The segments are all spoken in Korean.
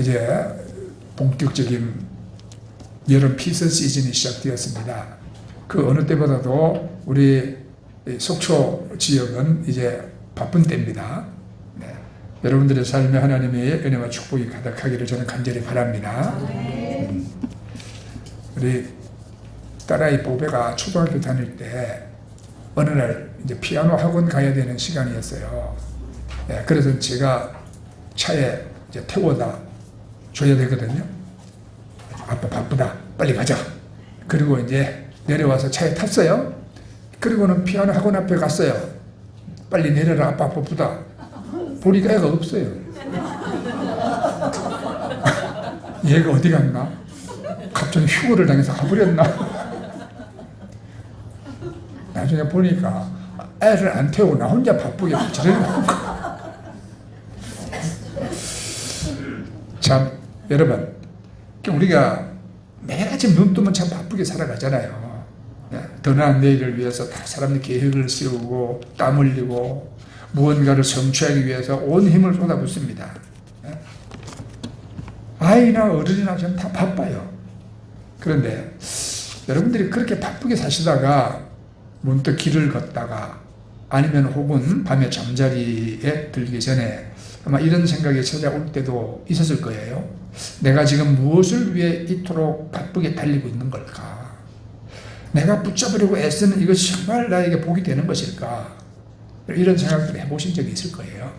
이제 본격적인 여름 피서 시즌이 시작되었습니다. 그 어느 때보다도 우리 속초 지역은 이제 바쁜 때입니다. 네. 여러분들의 삶에 하나님의 은혜와 축복이 가득하기를 저는 간절히 바랍니다. 우리 딸아이 보배가 초등학교 다닐 때 어느 날 이제 피아노 학원 가야 되는 시간이었어요. 네. 그래서 제가 차에 이제 태워다 줘야 되거든요. 아빠 바쁘다, 빨리 가자. 그리고 이제 내려와서 차에 탔어요. 그리고는 피아노 학원 앞에 갔어요. 빨리 내려라, 아빠 바쁘다. 보니까 애가 없어요. 얘가 어디 갔나? 갑자기 휴거를 당해서 가버렸나? 나중에 보니까 애를 안 태우고 나 혼자 바쁘게 부지런히 참 여러분, 우리가 매일 아침 눈 뜨면 참 바쁘게 살아가잖아요. 더 나은 내일을 위해서 다 사람들 계획을 세우고 땀 흘리고 무언가를 성취하기 위해서 온 힘을 쏟아붓습니다. 아이나 어른이나 전 다 바빠요. 그런데 여러분들이 그렇게 바쁘게 사시다가 문득 길을 걷다가 아니면 혹은 밤에 잠자리에 들기 전에 아마 이런 생각이 찾아올 때도 있었을 거예요. 내가 지금 무엇을 위해 이토록 바쁘게 달리고 있는 걸까? 내가 붙잡으려고 애쓰는 이것이 정말 나에게 복이 되는 것일까? 이런 생각들을 해보신 적이 있을 거예요.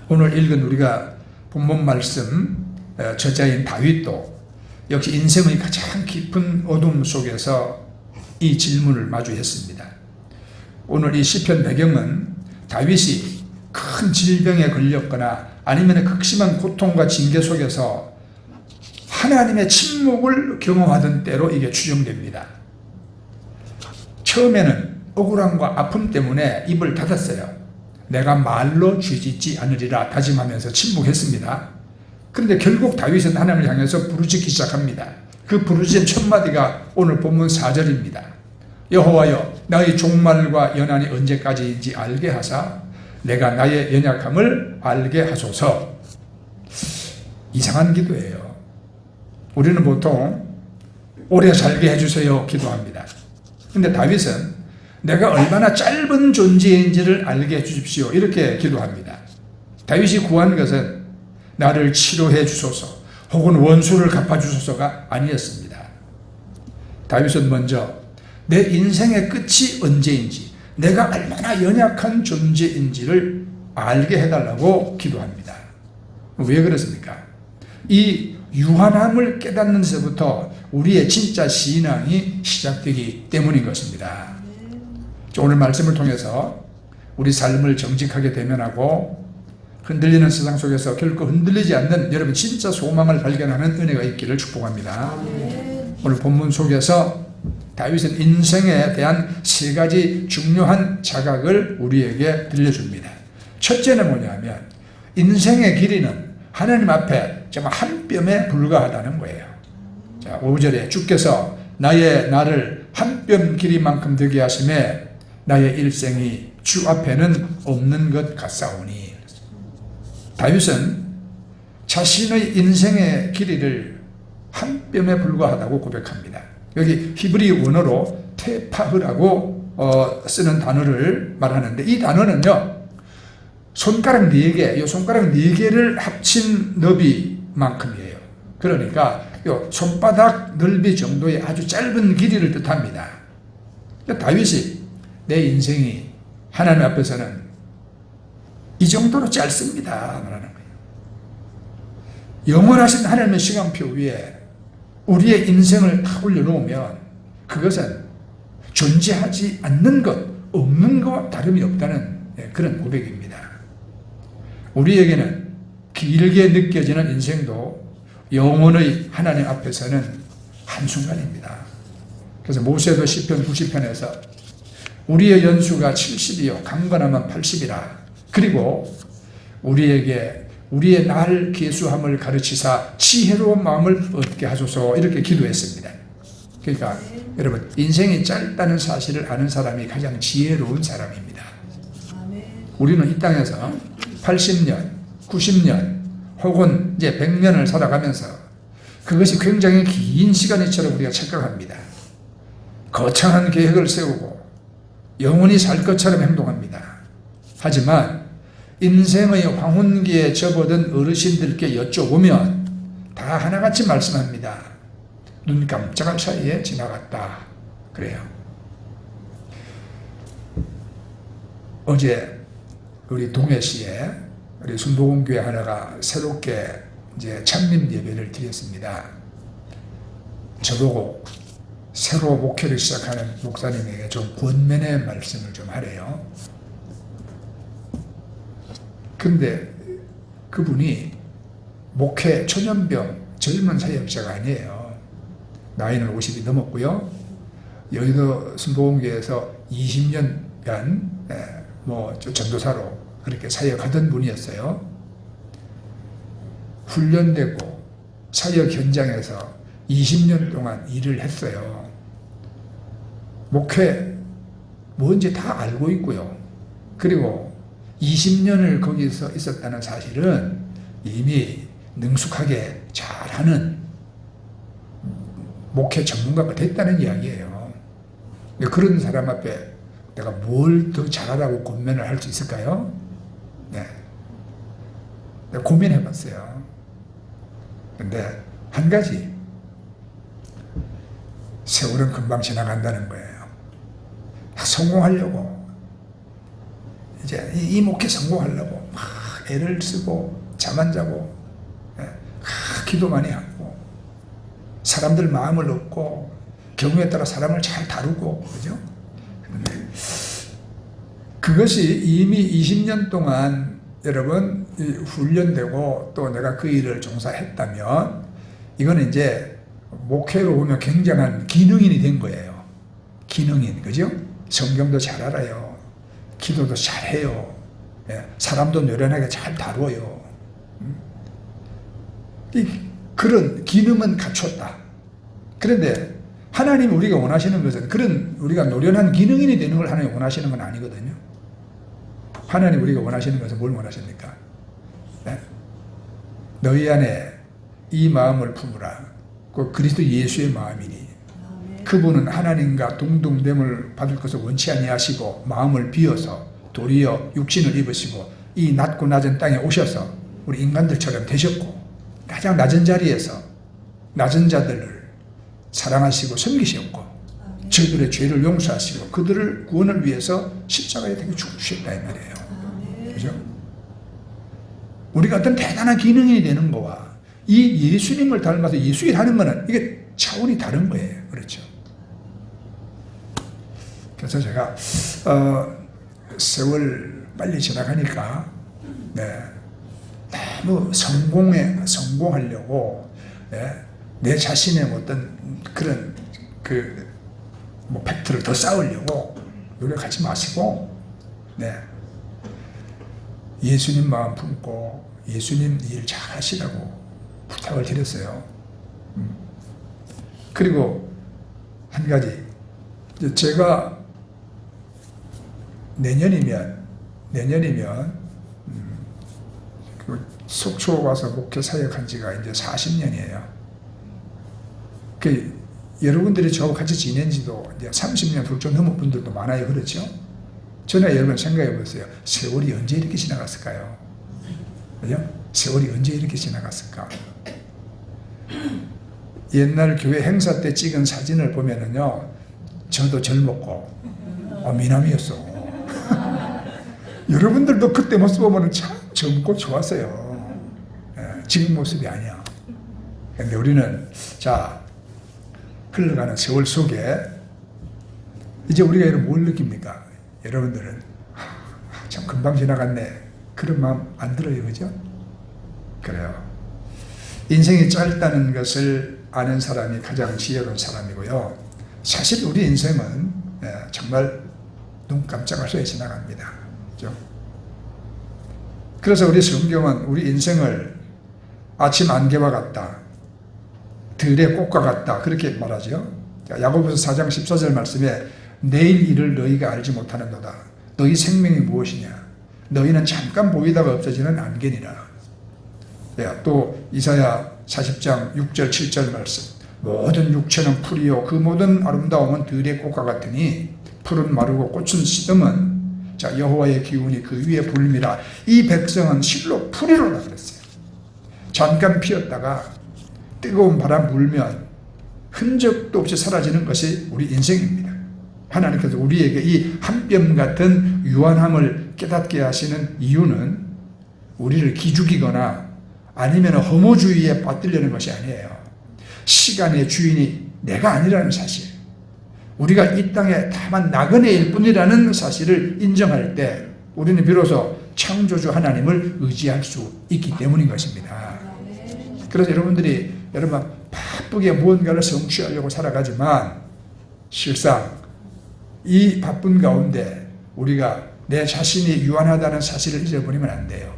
오늘 읽은 우리가 본문 말씀 저자인 다윗도 역시 인생의 가장 깊은 어둠 속에서 이 질문을 마주했습니다. 오늘 이 시편 배경은 다윗이 큰 질병에 걸렸거나 아니면 극심한 고통과 징계 속에서 하나님의 침묵을 경험하던 때로 이게 추정됩니다. 처음에는 억울함과 아픔 때문에 입을 닫았어요. 내가 말로 죄짓지 않으리라 다짐하면서 침묵했습니다. 그런데 결국 다윗은 하나님을 향해서 부르짖기 시작합니다. 그 부르짖은 첫 마디가 오늘 본문 4절입니다. 여호와여, 나의 종말과 연한이 언제까지인지 알게 하사 내가 나의 연약함을 알게 하소서. 이상한 기도예요. 우리는 보통 오래 살게 해주세요 기도합니다. 근데 다윗은 내가 얼마나 짧은 존재인지를 알게 해주십시오 이렇게 기도합니다. 다윗이 구한 것은 나를 치료해 주소서 혹은 원수를 갚아주소서가 아니었습니다. 다윗은 먼저 내 인생의 끝이 언제인지 내가 얼마나 연약한 존재인지를 알게 해달라고 기도합니다. 왜 그렇습니까? 이 유한함을 깨닫는 데서부터 우리의 진짜 신앙이 시작되기 때문인 것입니다. 오늘 말씀을 통해서 우리 삶을 정직하게 대면하고 흔들리는 세상 속에서 결코 흔들리지 않는 여러분 진짜 소망을 발견하는 은혜가 있기를 축복합니다. 오늘 본문 속에서 다윗은 인생에 대한 세 가지 중요한 자각을 우리에게 들려줍니다. 첫째는 뭐냐면 인생의 길이는 하나님 앞에 정말 한 뼘에 불과하다는 거예요. 자, 5절에 주께서 나를 한 뼘 길이만큼 되게 하심에 나의 일생이 주 앞에는 없는 것 같사오니. 다윗은 자신의 인생의 길이를 한 뼘에 불과하다고 고백합니다. 여기 히브리 원어로 테파흐라고 쓰는 단어를 말하는데 이 단어는요 손가락 4개, 이 손가락 4개를 합친 너비만큼이에요. 그러니까 이 손바닥 넓이 정도의 아주 짧은 길이를 뜻합니다. 다윗이 내 인생이 하나님 앞에서는 이 정도로 짧습니다 말하는 거예요. 영원하신 하나님의 시간표 위에 우리의 인생을 다 올려놓으면 그것은 존재하지 않는 것, 없는 것과 다름이 없다는 그런 고백입니다. 우리에게는 길게 느껴지는 인생도 영원의 하나님 앞에서는 한순간입니다. 그래서 모세도 시편 90편에서 우리의 연수가 70이요 강건하면 80이라 그리고 우리에게 우리의 날 계수함을 가르치사 지혜로운 마음을 얻게 하소서 이렇게 기도했습니다. 그러니까 여러분 인생이 짧다는 사실을 아는 사람이 가장 지혜로운 사람입니다. 우리는 이 땅에서 80년, 90년 혹은 이제 100년을 살아가면서 그것이 굉장히 긴 시간이처럼 우리가 착각합니다. 거창한 계획을 세우고 영원히 살 것처럼 행동합니다. 하지만 인생의 황혼기에 접어든 어르신들께 여쭤보면 다 하나같이 말씀합니다. 눈 깜짝할 사이에 지나갔다. 그래요. 어제 우리 동해시에 우리 순복음교회 하나가 새롭게 이제 창립 예배를 드렸습니다. 저보고 새로 목회를 시작하는 목사님에게 좀 권면의 말씀을 좀 하래요. 근데 그분이 목회 초년병 젊은 사역자가 아니에요. 나이는 50이 넘었고요. 여의도 순복음교회에서 20년간 전도사로 그렇게 사역하던 분이었어요. 훈련되고 사역 현장에서 20년 동안 일을 했어요. 목회 뭔지 다 알고 있고요. 그리고 20년을 거기서 있었다는 사실은 이미 능숙하게 잘하는 목회 전문가가 됐다는 이야기예요. 그런 사람 앞에 내가 뭘 더 잘하라고 권면을 할 수 있을까요? 네. 내가 고민해 봤어요. 근데 한 가지, 세월은 금방 지나간다는 거예요. 성공하려고, 이제 이 목회 성공하려고 막 애를 쓰고 잠 안 자고 기도 많이 하고 사람들 마음을 얻고 경우에 따라 사람을 잘 다루고, 그죠? 그런데 그것이 이미 20년 동안 여러분 훈련되고 또 내가 그 일을 종사했다면 이거는 이제 목회로 보면 굉장한 기능인이 된 거예요. 기능인, 그죠? 성경도 잘 알아요. 기도도 잘해요. 사람도 노련하게 잘 다뤄요. 그런 기능은 갖췄다. 그런데 하나님이 우리가 원하시는 것은 그런 우리가 노련한 기능인이 되는 걸 하나님이 원하시는 건 아니거든요. 하나님 우리가 원하시는 것은 뭘 원하십니까? 네? 너희 안에 이 마음을 품으라. 그 그리스도 예수의 마음이니 그분은 하나님과 동등됨을 받을 것을 원치 아니하시고 마음을 비워서 도리어 육신을 입으시고 이 낮고 낮은 땅에 오셔서 우리 인간들처럼 되셨고 가장 낮은 자리에서 낮은 자들을 사랑하시고 섬기셨고 저들의 죄를 용서하시고 그들을 구원을 위해서 십자가에 대고 죽으셨다 이 말이에요. 그죠? 우리가 어떤 대단한 기능이 되는 거와 이 예수님을 닮아서 예수일 하는 거는 이게 차원이 다른 거예요. 그렇죠? 그래서 제가 세월 빨리 지나가니까 너무 성공하려고 내 자신의 어떤 그런 팩트를 더 쌓으려고 노력하지 마시고 예수님 마음 품고 예수님 일 잘 하시라고 부탁을 드렸어요. 그리고 한 가지, 제가 내년이면 속초 와서 목회 사역한 지가 이제 40년이에요. 여러분들이 저하고 같이 지낸 지도 이제 30년 훌쩍 넘은 분들도 많아요. 그렇죠? 저는 여러분 생각해 보세요. 세월이 언제 이렇게 지나갔을까요? 그죠? 세월이 언제 이렇게 지나갔을까? 옛날 교회 행사 때 찍은 사진을 보면은요, 저도 젊었고, 미남이었어. 여러분들도 그때 모습 보면 참 젊고 좋았어요. 지금 모습이 아니야. 근데 우리는, 흘러가는 세월 속에, 이제 우리가 이런 뭘 느낍니까? 여러분들은, 참 금방 지나갔네. 그런 마음 안 들어요, 그죠? 그래요. 인생이 짧다는 것을 아는 사람이 가장 지혜로운 사람이고요. 사실 우리 인생은 정말 눈 깜짝할 사이에 지나갑니다. 그죠? 그래서 우리 성경은 우리 인생을 아침 안개와 같다, 들의 꽃과 같다, 그렇게 말하죠. 야고보서 4장 14절 말씀에 내일 일을 너희가 알지 못하는도다. 너희 생명이 무엇이냐? 너희는 잠깐 보이다가 없어지는 안개니라. 또 이사야 40장 6절 7절 말씀, 모든 육체는 풀이요 그 모든 아름다움은 들의 꽃과 같으니 풀은 마르고 꽃은 시듬은 자 여호와의 기운이 그 위에 불미라. 이 백성은 실로 풀이로라 그랬어요. 잠깐 피었다가 뜨거운 바람 불면 흔적도 없이 사라지는 것이 우리 인생입니다. 하나님께서 우리에게 이 한 뼘 같은 유한함을 깨닫게 하시는 이유는 우리를 기죽이거나 아니면 허무주의에 빠뜨리려는 것이 아니에요. 시간의 주인이 내가 아니라는 사실, 우리가 이 땅에 다만 나그네일 뿐이라는 사실을 인정할 때 우리는 비로소 창조주 하나님을 의지할 수 있기 때문인 것입니다. 그래서 여러분 바쁘게 무언가를 성취하려고 살아가지만 실상 이 바쁜 가운데 우리가 내 자신이 유한하다는 사실을 잊어버리면 안 돼요.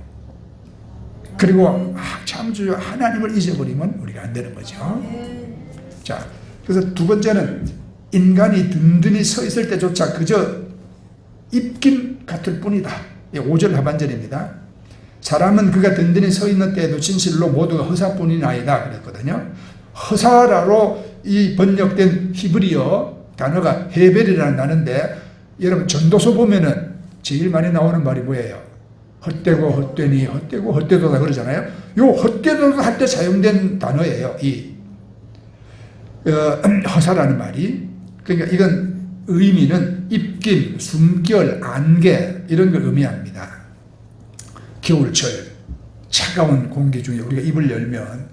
그리고 창조주 하나님을 잊어버리면 우리가 안 되는 거죠. 자, 그래서 두 번째는 인간이 든든히 서 있을 때조차 그저 입김 같을 뿐이다. 5절 하반절입니다. 사람은 그가 든든히 서 있는 때에도 진실로 모두가 허사뿐이나이다 그랬거든요. 허사라로 이 번역된 히브리어 단어가 헤벨이라는 단어인데, 여러분 전도서 보면은 제일 많이 나오는 말이 뭐예요? 헛되고 헛되니 헛되고 헛되도다 그러잖아요. 요 헛되도다 할 때 사용된 단어예요. 이 허사라는 말이. 그러니까 이건 의미는 입김, 숨결, 안개 이런 걸 의미합니다. 겨울철 차가운 공기 중에 우리가 입을 열면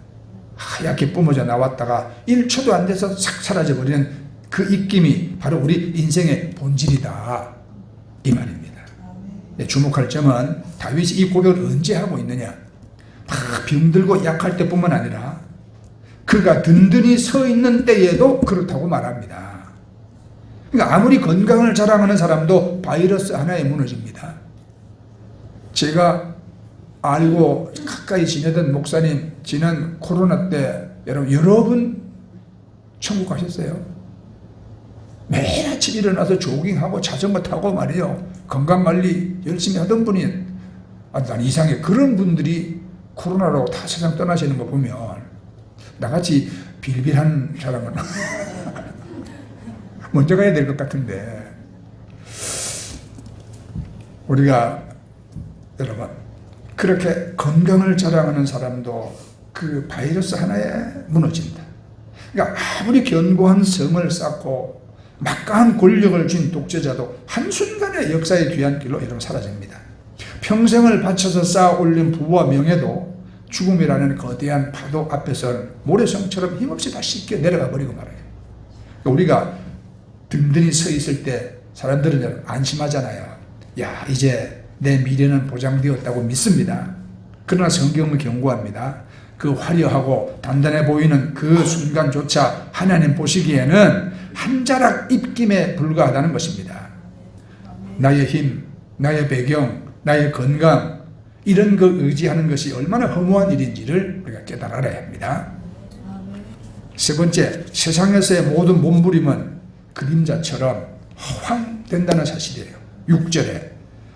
하얗게 뿜어져 나왔다가 1초도 안 돼서 싹 사라져버리는 그 입김이 바로 우리 인생의 본질이다 이 말입니다. 주목할 점은 다윗이 이 고백을 언제 하고 있느냐, 막 병들고 약할 때뿐만 아니라 그가 든든히 서 있는 때에도 그렇다고 말합니다. 그러니까 아무리 건강을 자랑하는 사람도 바이러스 하나에 무너집니다. 제가 알고 가까이 지내던 목사님 지난 코로나 때 여러분 천국 가셨어요? 매일 아침 일어나서 조깅하고 자전거 타고 말이에요. 건강관리 열심히 하던 분이, 난 이상해. 그런 분들이 코로나로 다 세상 떠나시는 거 보면 나같이 빌빌한 사람은 먼저 가야 될 것 같은데, 우리가 여러분 그렇게 건강을 자랑하는 사람도 그 바이러스 하나에 무너진다. 그러니까 아무리 견고한 성을 쌓고 막강한 권력을 쥔 독재자도 한순간의 역사의 귀한 길로 여러분 사라집니다. 평생을 바쳐서 쌓아 올린 부와 명예도 죽음이라는 거대한 파도 앞에서는 모래성처럼 힘없이 다 씻겨 내려가 버리고 말아요. 그러니까 우리가 든든히 서 있을 때 사람들은 안심하잖아요. 야, 이제 내 미래는 보장되었다고 믿습니다. 그러나 성경은 경고합니다. 그 화려하고 단단해 보이는 그 순간조차 하나님 보시기에는 한 자락 입김에 불과하다는 것입니다. 나의 힘, 나의 배경, 나의 건강, 이런 거 의지하는 것이 얼마나 허무한 일인지를 우리가 깨달아야 합니다. 세 번째, 세상에서의 모든 몸부림은 그림자처럼 허황된다는 사실이에요. 6절에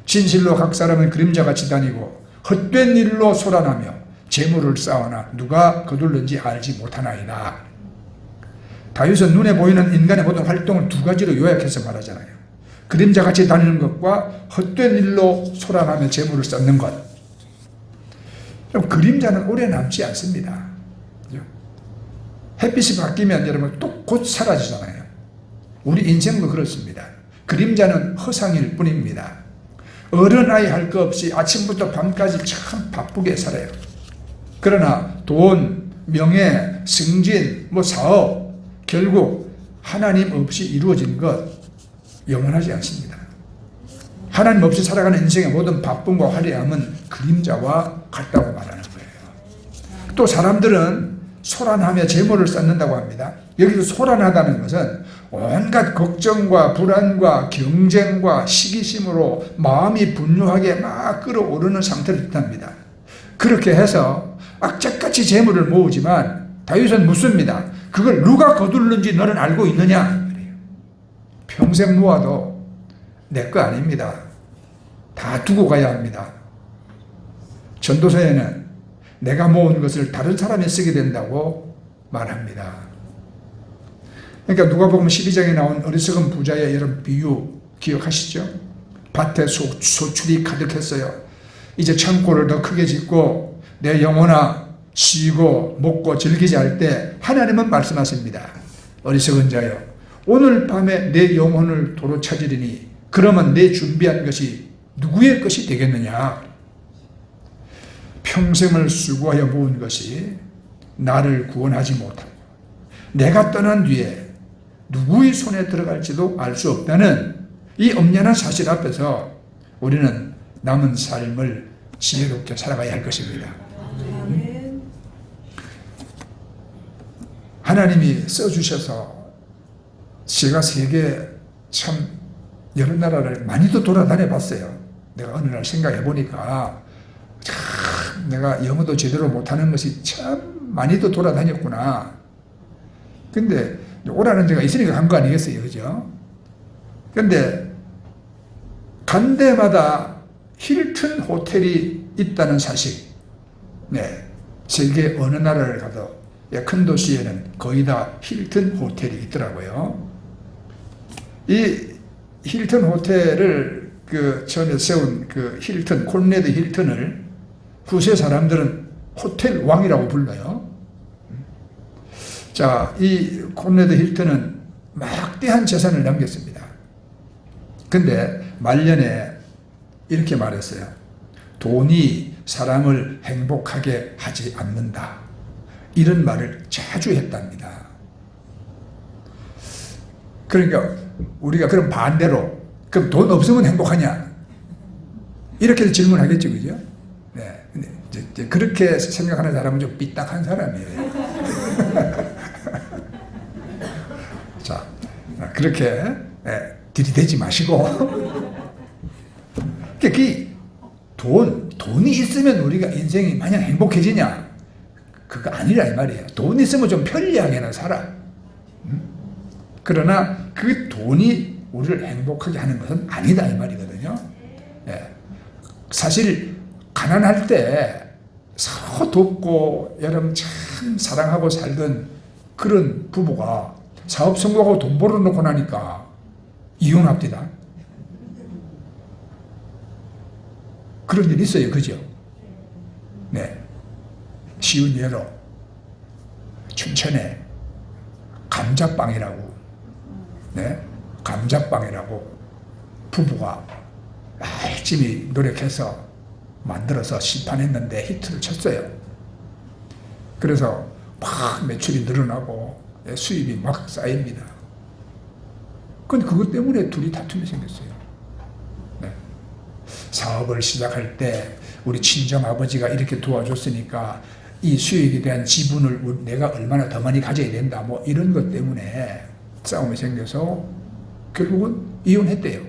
진실로 각 사람은 그림자같이 다니고 헛된 일로 소란하며 재물을 쌓으나 누가 거둘는지 알지 못하나이다. 다윗은 눈에 보이는 인간의 모든 활동을 두 가지로 요약해서 말하잖아요. 그림자같이 다니는 것과 헛된 일로 소란하며 재물을 쌓는 것. 그림자는 오래 남지 않습니다. 햇빛이 바뀌면 여러분 또 곧 사라지잖아요. 우리 인생도 그렇습니다. 그림자는 허상일 뿐입니다. 어른아이 할 거 없이 아침부터 밤까지 참 바쁘게 살아요. 그러나 돈, 명예, 승진, 사업, 결국 하나님 없이 이루어진 것 영원하지 않습니다. 하나님 없이 살아가는 인생의 모든 바쁨과 화려함은 그림자와 같다고 말하는 거예요. 또 사람들은 소란하며 재물을 쌓는다고 합니다. 여기서 소란하다는 것은 온갖 걱정과 불안과 경쟁과 시기심으로 마음이 분노하게 막 끌어오르는 상태를 뜻합니다. 그렇게 해서 악착같이 재물을 모으지만 다윗은 묻습니다. 그걸 누가 거둘는지 너는 알고 있느냐? 평생 모아도 내 거 아닙니다. 다 두고 가야 합니다. 전도서에는 내가 모은 것을 다른 사람이 쓰게 된다고 말합니다. 그러니까 누가복음 12장에 나온 어리석은 부자의 이런 비유 기억하시죠? 밭에 소출이 가득했어요. 이제 창고를 더 크게 짓고 내 영혼아 쉬고 먹고 즐기자 할 때 하나님은 말씀하십니다. 어리석은 자여, 오늘 밤에 내 영혼을 도로 찾으리니 그러면 내 준비한 것이 누구의 것이 되겠느냐? 평생을 수고하여 모은 것이 나를 구원하지 못하고 내가 떠난 뒤에 누구의 손에 들어갈지도 알 수 없다는 이 엄연한 사실 앞에서 우리는 남은 삶을 지혜롭게 살아가야 할 것입니다. 하나님이 써주셔서 제가 세계 참 여러 나라를 많이도 돌아다녀 봤어요. 내가 어느 날 생각해 보니까 참 내가 영어도 제대로 못하는 것이 참 많이도 돌아다녔구나. 근데 오라는 데가 있으니까 간 거 아니겠어요, 그죠? 근데 간 데마다 힐튼 호텔이 있다는 사실. 네, 세계 어느 나라를 가도 큰 도시에는 거의 다 힐튼 호텔이 있더라고요. 이 힐튼 호텔을 전에 세운 힐튼, 콘레드 힐튼을 후세 사람들은 호텔 왕이라고 불러요. 자, 이 콘레드 힐튼은 막대한 재산을 남겼습니다. 근데 말년에 이렇게 말했어요. 돈이 사람을 행복하게 하지 않는다. 이런 말을 자주 했답니다. 그러니까 우리가 그럼 반대로 그럼 돈 없으면 행복하냐? 이렇게 질문하겠죠, 그죠? 네. 근데 이제 그렇게 생각하는 사람은 좀 삐딱한 사람이에요. 자, 그렇게 들이대지 마시고. 돈이 있으면 우리가 인생이 마냥 행복해지냐? 그거 아니라 이 말이에요. 돈 있으면 좀 편리하게는 살아. 그러나 그 돈이 우리를 행복하게 하는 것은 아니다 이 말이거든요. 예. 사실 가난할 때 서로 돕고 여러분 참 사랑하고 살던 그런 부부가 사업 성공하고 돈 벌어놓고 나니까 이혼합니다. 그런 일 있어요, 그죠? 네. 쉬운 예로 춘천에 감자빵이라고, 네, 감자빵이라고 부부가 열심히 노력해서 만들어서 시판했는데 히트를 쳤어요. 그래서 막 매출이 늘어나고 수입이 막 쌓입니다. 근데 그것 때문에 둘이 다툼이 생겼어요. 네. 사업을 시작할 때 우리 친정아버지가 이렇게 도와줬으니까 이 수익에 대한 지분을 내가 얼마나 더 많이 가져야 된다, 뭐 이런 것 때문에 싸움이 생겨서 결국은 이혼했대요.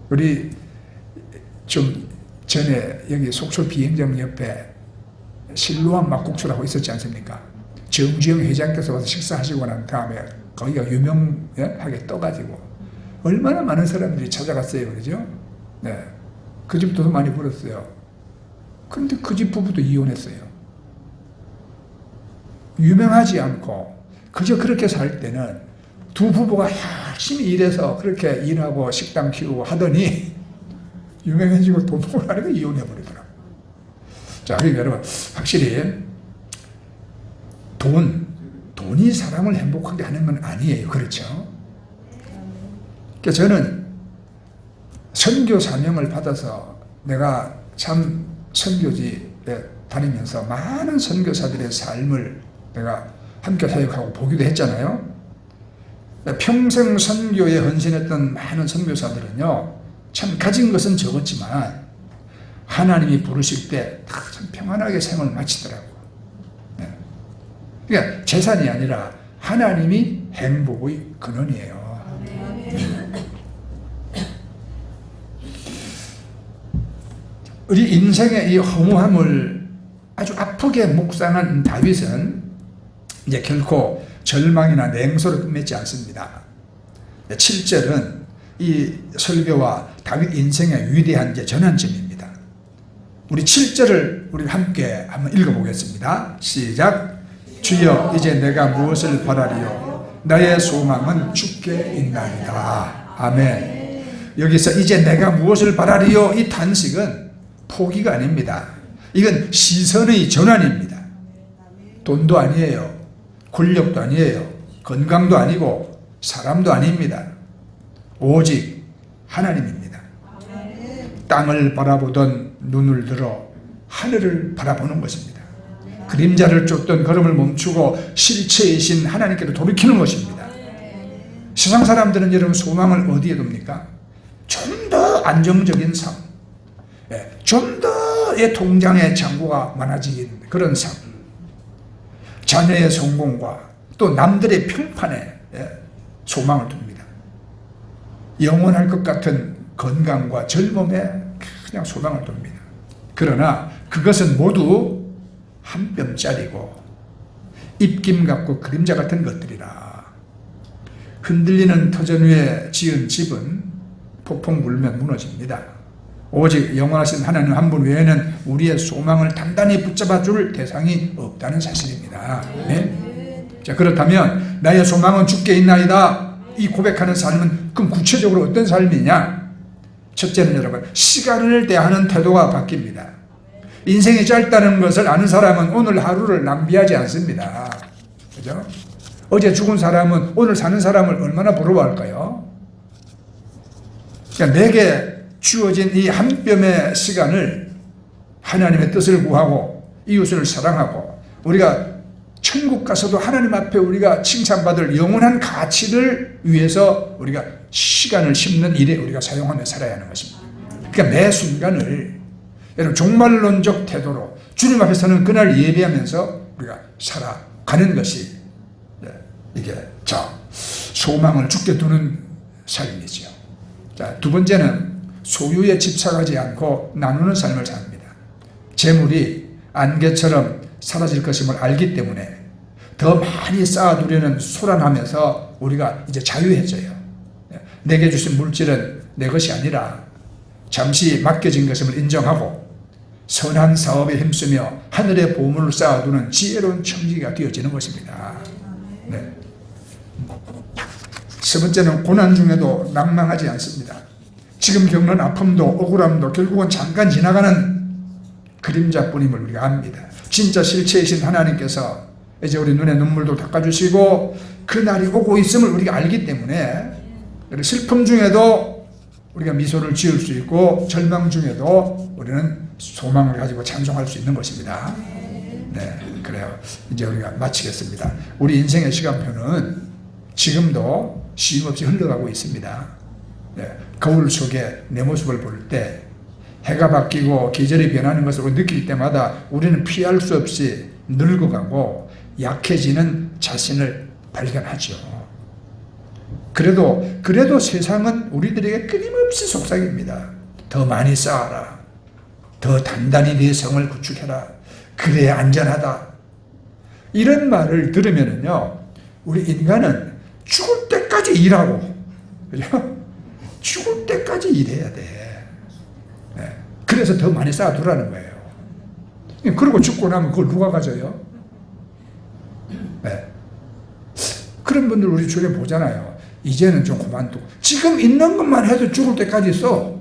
우리 좀 전에 여기 속초 비행장 옆에 실로암 막국수라고 있었지 않습니까? 정주영 회장께서 와서 식사하시고 난 다음에 거기가 유명하게 떠가지고 얼마나 많은 사람들이 찾아갔어요, 그러죠? 네, 그 집도 더 많이 벌었어요. 그런데 그 집 부부도 이혼했어요. 유명하지 않고 그저 그렇게 살 때는 두 부부가 열심히 일해서 그렇게 일하고 식당 키우고 하더니 유명해지고 돈 벌고 나니까 이혼해버리더라고요. 자, 그러니까 여러분 확실히 돈이 사람을 행복하게 하는 건 아니에요. 그렇죠? 그러니까 저는 선교 사명을 받아서 내가 참 선교지에 다니면서 많은 선교사들의 삶을 내가 함께 사역하고 보기도 했잖아요. 평생 선교에 헌신했던 많은 선교사들은요, 참 가진 것은 적었지만 하나님이 부르실 때 다 참 평안하게 생을 마치더라고요. 네. 그러니까 재산이 아니라 하나님이 행복의 근원이에요. 우리 인생의 이 허무함을 아주 아프게 묵상한 다윗은 이제 결코 절망이나 냉소를 끝맺지 않습니다. 7절은 이 설교와 다윗 인생의 위대한 전환점입니다. 우리 7절을 우리 함께 한번 읽어보겠습니다. 시작. 주여 이제 내가 무엇을 바라리요 나의 소망은 주께 있나이다. 아멘. 여기서 이제 내가 무엇을 바라리요 이 단식은 포기가 아닙니다. 이건 시선의 전환입니다. 돈도 아니에요. 권력도 아니에요. 건강도 아니고 사람도 아닙니다. 오직 하나님입니다. 땅을 바라보던 눈을 들어 하늘을 바라보는 것입니다. 그림자를 쫓던 걸음을 멈추고 실체이신 하나님께로 돌이키는 것입니다. 세상 사람들은 여러분 소망을 어디에 둡니까? 좀 더 안정적인 삶, 좀 더의 통장에 잔고가 많아지는 그런 삶, 자녀의 성공과 또 남들의 평판에 소망을 둡니다. 영원할 것 같은 건강과 젊음에 그냥 소망을 둡니다. 그러나 그것은 모두 한 뼘짜리고 입김 같고 그림자 같은 것들이라. 흔들리는 터전 위에 지은 집은 폭풍 불면 무너집니다. 오직 영원하신 하나님 한 분 외에는 우리의 소망을 단단히 붙잡아 줄 대상이 없다는 사실입니다. 네? 자, 그렇다면 나의 소망은 주께 있나이다 이 고백하는 삶은 그럼 구체적으로 어떤 삶이냐? 첫째는 여러분 시간을 대하는 태도가 바뀝니다. 인생이 짧다는 것을 아는 사람은 오늘 하루를 낭비하지 않습니다. 그죠? 어제 죽은 사람은 오늘 사는 사람을 얼마나 부러워할까요? 그러니까 내게 주어진 이 한 뼘의 시간을 하나님의 뜻을 구하고 이웃을 사랑하고 우리가 천국 가서도 하나님 앞에 우리가 칭찬받을 영원한 가치를 위해서 우리가 시간을 심는 일에 우리가 사용하며 살아야 하는 것입니다. 그러니까 매 순간을 여러분 종말론적 태도로 주님 앞에서는 그날 예배하면서 우리가 살아가는 것이 이게 소망을 주께 두는 삶이지요. 자, 두 번째는 소유에 집착하지 않고 나누는 삶을 삽니다. 재물이 안개처럼 사라질 것임을 알기 때문에 더 많이 쌓아두려는 소란하면서 우리가 이제 자유해져요. 내게 주신 물질은 내 것이 아니라 잠시 맡겨진 것임을 인정하고 선한 사업에 힘쓰며 하늘의 보물을 쌓아두는 지혜로운 청지기가 되어지는 것입니다. 네. 세 번째는 고난 중에도 낭망하지 않습니다. 지금 겪는 아픔도 억울함도 결국은 잠깐 지나가는 그림자뿐임을 우리가 압니다. 진짜 실체이신 하나님께서 이제 우리 눈에 눈물도 닦아주시고 그날이 오고 있음을 우리가 알기 때문에 슬픔 중에도 우리가 미소를 지을 수 있고 절망 중에도 우리는 소망을 가지고 찬송할 수 있는 것입니다. 네, 그래요. 이제 우리가 마치겠습니다. 우리 인생의 시간표는 지금도 쉼없이 흘러가고 있습니다. 네, 거울 속에 내 모습을 볼 때 해가 바뀌고 계절이 변하는 것을 느낄 때마다 우리는 피할 수 없이 늙어가고 약해지는 자신을 발견하죠. 그래도 세상은 우리들에게 끊임없이 속삭입니다. 더 많이 쌓아라. 더 단단히 네 성을 구축해라. 그래야 안전하다. 이런 말을 들으면요, 우리 인간은 죽을 때까지 일하고, 그죠? 죽을 때까지 일해야 돼. 네. 그래서 더 많이 쌓아두라는 거예요. 그리고 죽고 나면 그걸 누가 가져요? 네. 그런 분들 우리 주위에 보잖아요. 이제는 좀 그만두고. 지금 있는 것만 해도 죽을 때까지 써.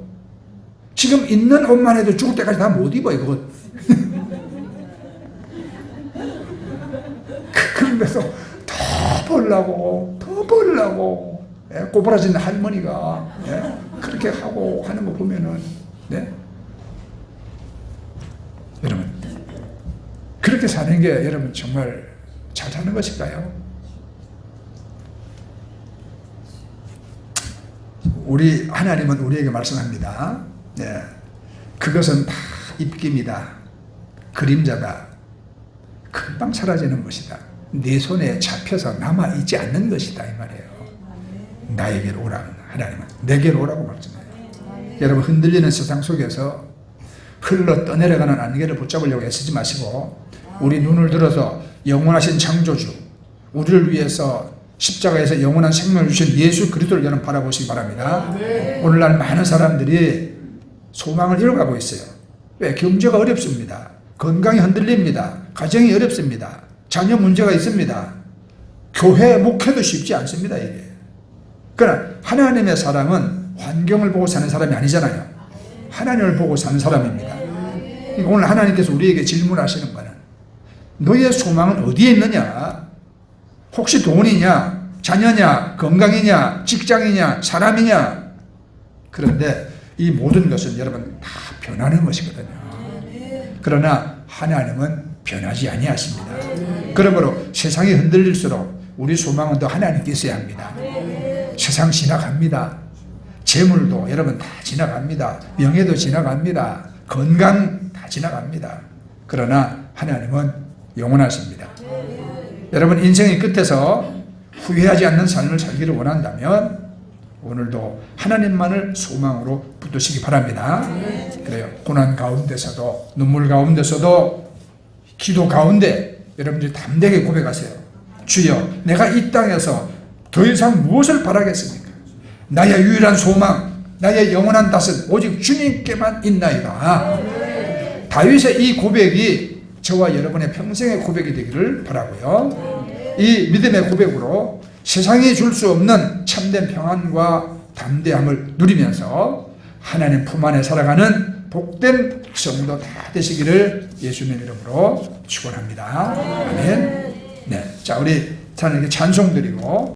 지금 있는 옷만 해도 죽을 때까지 다 못 입어요, 그거. 그런데서 더 벌라고, 꼬부라진 할머니가 그렇게 하고 하는 거 보면은, 네? 여러분, 그렇게 사는 게 여러분 정말 잘 사는 것일까요? 우리 하나님은 우리에게 말씀합니다. 네. 그것은 다 입김이다. 그림자가 금방 사라지는 것이다. 네 손에 잡혀서 남아있지 않는 것이다, 이 말이에요. 나에게로 오라는 하나님은 내게로 오라고 말씀해요. 여러분, 흔들리는 세상 속에서 흘러 떠내려가는 안개를 붙잡으려고 애쓰지 마시고 우리 눈을 들어서 영원하신 창조주, 우리를 위해서 십자가에서 영원한 생명을 주신 예수 그리스도를 여러분 바라보시기 바랍니다. 오늘날 많은 사람들이 소망을 잃어가고 있어요. 왜? 경제가 어렵습니다. 건강이 흔들립니다. 가정이 어렵습니다. 자녀 문제가 있습니다. 교회 목회도 쉽지 않습니다, 이게. 그러나 하나님의 사람은 환경을 보고 사는 사람이 아니잖아요. 하나님을 보고 사는 사람입니다. 그러니까 오늘 하나님께서 우리에게 질문하시는 거는 너의 소망은 어디에 있느냐? 혹시 돈이냐? 자녀냐? 건강이냐? 직장이냐? 사람이냐? 그런데 이 모든 것은 여러분 다 변하는 것이거든요. 그러나 하나님은 변하지 아니하십니다. 그러므로 세상이 흔들릴수록 우리 소망은 더 하나님께 있어야 합니다. 세상 지나갑니다. 재물도 여러분 다 지나갑니다. 명예도 지나갑니다. 건강 다 지나갑니다. 그러나 하나님은 영원하십니다. 여러분 인생의 끝에서 후회하지 않는 삶을 살기를 원한다면 오늘도 하나님만을 소망으로 붙드시기 바랍니다. 그래요. 고난 가운데서도 눈물 가운데서도 기도 가운데 여러분들이 담대하게 고백하세요. 주여, 내가 이 땅에서 더 이상 무엇을 바라겠습니까? 나의 유일한 소망, 나의 영원한 탓은 오직 주님께만 있나이다. 다윗의 이 고백이 저와 여러분의 평생의 고백이 되기를 바라고요. 이 믿음의 고백으로 세상이 줄 수 없는 참된 평안과 담대함을 누리면서 하나님 품 안에 살아가는 복된 성도 다 되시기를 예수님 이름으로 축원합니다. 아멘. 네, 자 우리 하나님께 찬송 드리고